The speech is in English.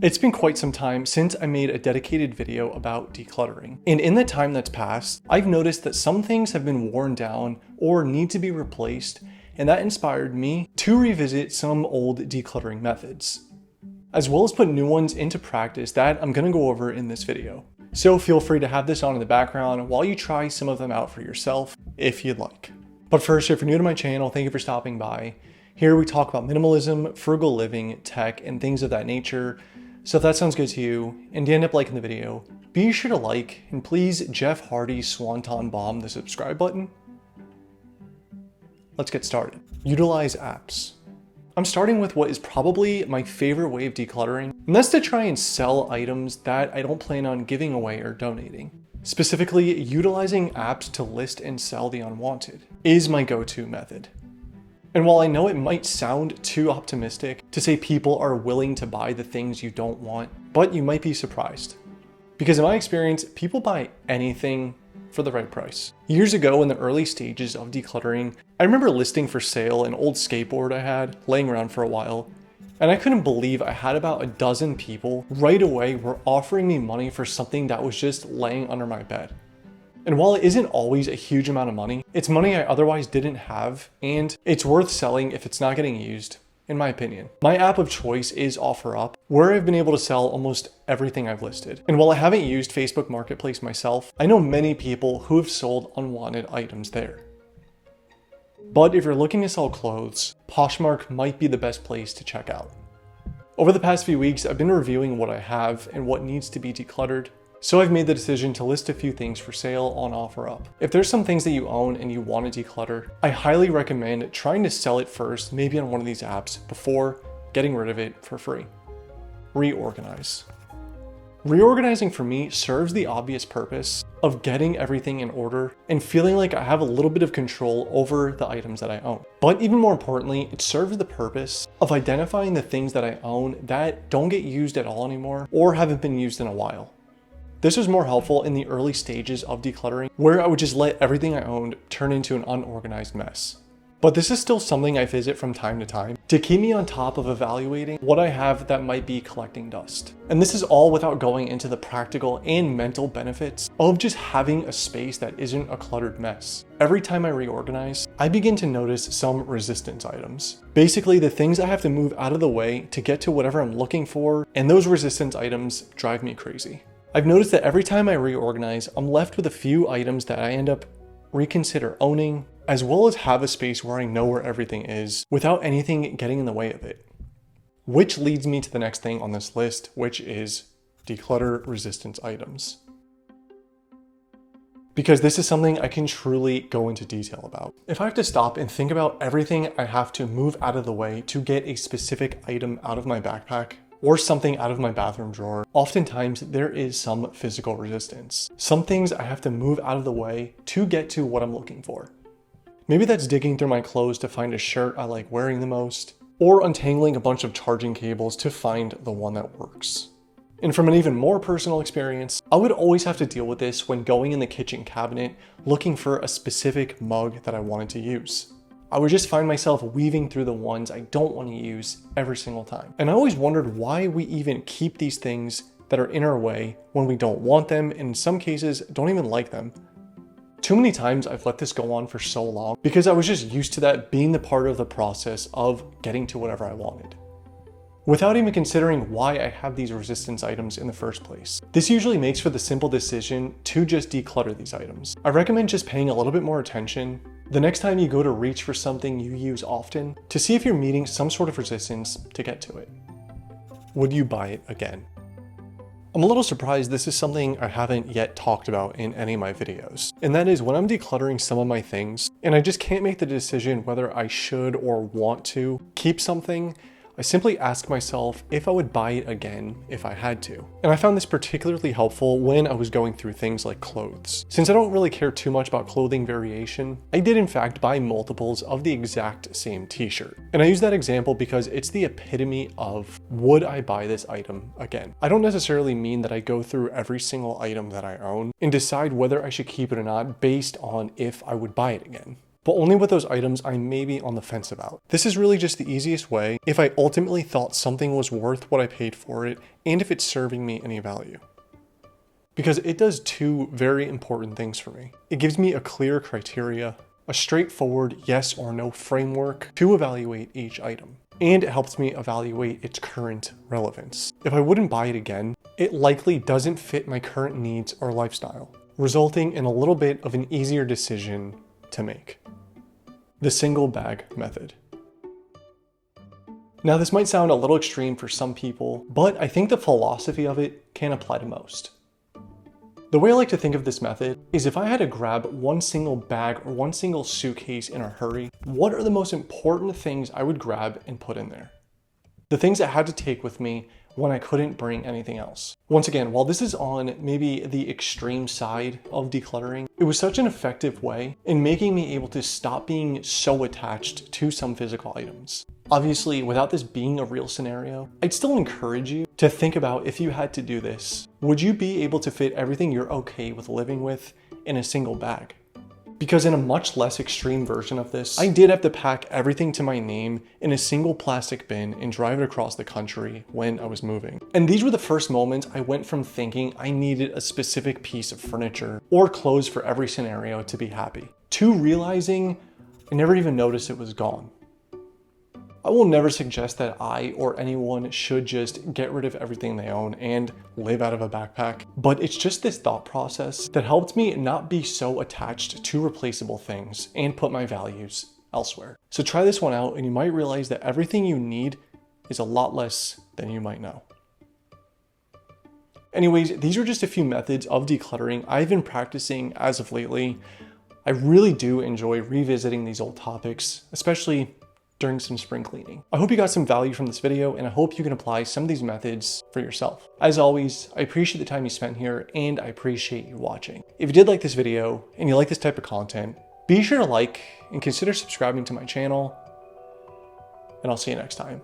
It's been quite some time since I made a dedicated video about decluttering. And in the time that's passed, I've noticed that some things have been worn down or need to be replaced, and that inspired me to revisit some old decluttering methods, as well as put new ones into practice that I'm gonna go over in this video. So feel free to have this on in the background while you try some of them out for yourself, if you'd like. But first, if you're new to my channel, thank you for stopping by. Here we talk about minimalism, frugal living, tech, and things of that nature. So if that sounds good to you, and you end up liking the video, be sure to like, and please Jeff Hardy Swanton Bomb the subscribe button. Let's get started. Utilize apps. I'm starting with what is probably my favorite way of decluttering, and that's to try and sell items that I don't plan on giving away or donating. Specifically, utilizing apps to list and sell the unwanted is my go-to method. And while I know it might sound too optimistic to say people are willing to buy the things you don't want, but you might be surprised. Because in my experience, people buy anything for the right price. Years ago, in the early stages of decluttering, I remember listing for sale an old skateboard I had laying around for a while, and I couldn't believe I had about a dozen people right away were offering me money for something that was just laying under my bed. And while it isn't always a huge amount of money, it's money I otherwise didn't have, and it's worth selling if it's not getting used, in my opinion. My app of choice is OfferUp, where I've been able to sell almost everything I've listed. And while I haven't used Facebook Marketplace myself, I know many people who have sold unwanted items there. But if you're looking to sell clothes, Poshmark might be the best place to check out. Over the past few weeks, I've been reviewing what I have and what needs to be decluttered. So I've made the decision to list a few things for sale on OfferUp. If there's some things that you own and you want to declutter, I highly recommend trying to sell it first, maybe on one of these apps, before getting rid of it for free. Reorganize. Reorganizing for me serves the obvious purpose of getting everything in order and feeling like I have a little bit of control over the items that I own. But even more importantly, it serves the purpose of identifying the things that I own that don't get used at all anymore or haven't been used in a while. This was more helpful in the early stages of decluttering, where I would just let everything I owned turn into an unorganized mess. But this is still something I visit from time to time to keep me on top of evaluating what I have that might be collecting dust. And this is all without going into the practical and mental benefits of just having a space that isn't a cluttered mess. Every time I reorganize, I begin to notice some resistance items. Basically, the things I have to move out of the way to get to whatever I'm looking for, and those resistance items drive me crazy. I've noticed that every time I reorganize, I'm left with a few items that I end up reconsider owning, as well as have a space where I know where everything is without anything getting in the way of it. Which leads me to the next thing on this list, which is declutter resistance items. Because this is something I can truly go into detail about. If I have to stop and think about everything I have to move out of the way to get a specific item out of my backpack, or something out of my bathroom drawer, oftentimes there is some physical resistance. Some things I have to move out of the way to get to what I'm looking for. Maybe that's digging through my clothes to find a shirt I like wearing the most, or untangling a bunch of charging cables to find the one that works. And from an even more personal experience, I would always have to deal with this when going in the kitchen cabinet looking for a specific mug that I wanted to use. I would just find myself weaving through the ones I don't want to use every single time. And I always wondered why we even keep these things that are in our way when we don't want them, and in some cases don't even like them. Too many times I've let this go on for so long because I was just used to that being the part of the process of getting to whatever I wanted, without even considering why I have these resistance items in the first place. This usually makes for the simple decision to just declutter these items. I recommend just paying a little bit more attention the next time you go to reach for something you use often to see if you're meeting some sort of resistance to get to it. Would you buy it again? I'm a little surprised this is something I haven't yet talked about in any of my videos. And that is when I'm decluttering some of my things and I just can't make the decision whether I should or want to keep something, I simply ask myself if I would buy it again if I had to. And I found this particularly helpful when I was going through things like clothes. Since I don't really care too much about clothing variation, I did in fact buy multiples of the exact same t-shirt. And I use that example because it's the epitome of, would I buy this item again? I don't necessarily mean that I go through every single item that I own and decide whether I should keep it or not based on if I would buy it again. but only with those items I may be on the fence about. This is really just the easiest way if I ultimately thought something was worth what I paid for it and if it's serving me any value. Because it does two very important things for me. It gives me a clear criteria, a straightforward yes or no framework to evaluate each item. And it helps me evaluate its current relevance. If I wouldn't buy it again, it likely doesn't fit my current needs or lifestyle, resulting in a little bit of an easier decision to make. The single bag method. Now this might sound a little extreme for some people, but I think the philosophy of it can apply to most. The way I like to think of this method is if I had to grab one single bag or one single suitcase in a hurry, what are the most important things I would grab and put in there? The things I had to take with me when I couldn't bring anything else. Once again, while this is on maybe the extreme side of decluttering, it was such an effective way in making me able to stop being so attached to some physical items. Obviously, without this being a real scenario, I'd still encourage you to think about if you had to do this, would you be able to fit everything you're okay with living with in a single bag? Because in a much less extreme version of this, I did have to pack everything to my name in a single plastic bin and drive it across the country when I was moving. And these were the first moments I went from thinking I needed a specific piece of furniture or clothes for every scenario to be happy, to realizing I never even noticed it was gone. I will never suggest that I or anyone should just get rid of everything they own and live out of a backpack, but it's just this thought process that helped me not be so attached to replaceable things and put my values elsewhere. So try this one out and you might realize that everything you need is a lot less than you might know. Anyways, these are just a few methods of decluttering I've been practicing as of lately. I really do enjoy revisiting these old topics, especially during some spring cleaning. I hope you got some value from this video and I hope you can apply some of these methods for yourself. As always, I appreciate the time you spent here and I appreciate you watching. If you did like this video and you like this type of content, be sure to like and consider subscribing to my channel, and I'll see you next time.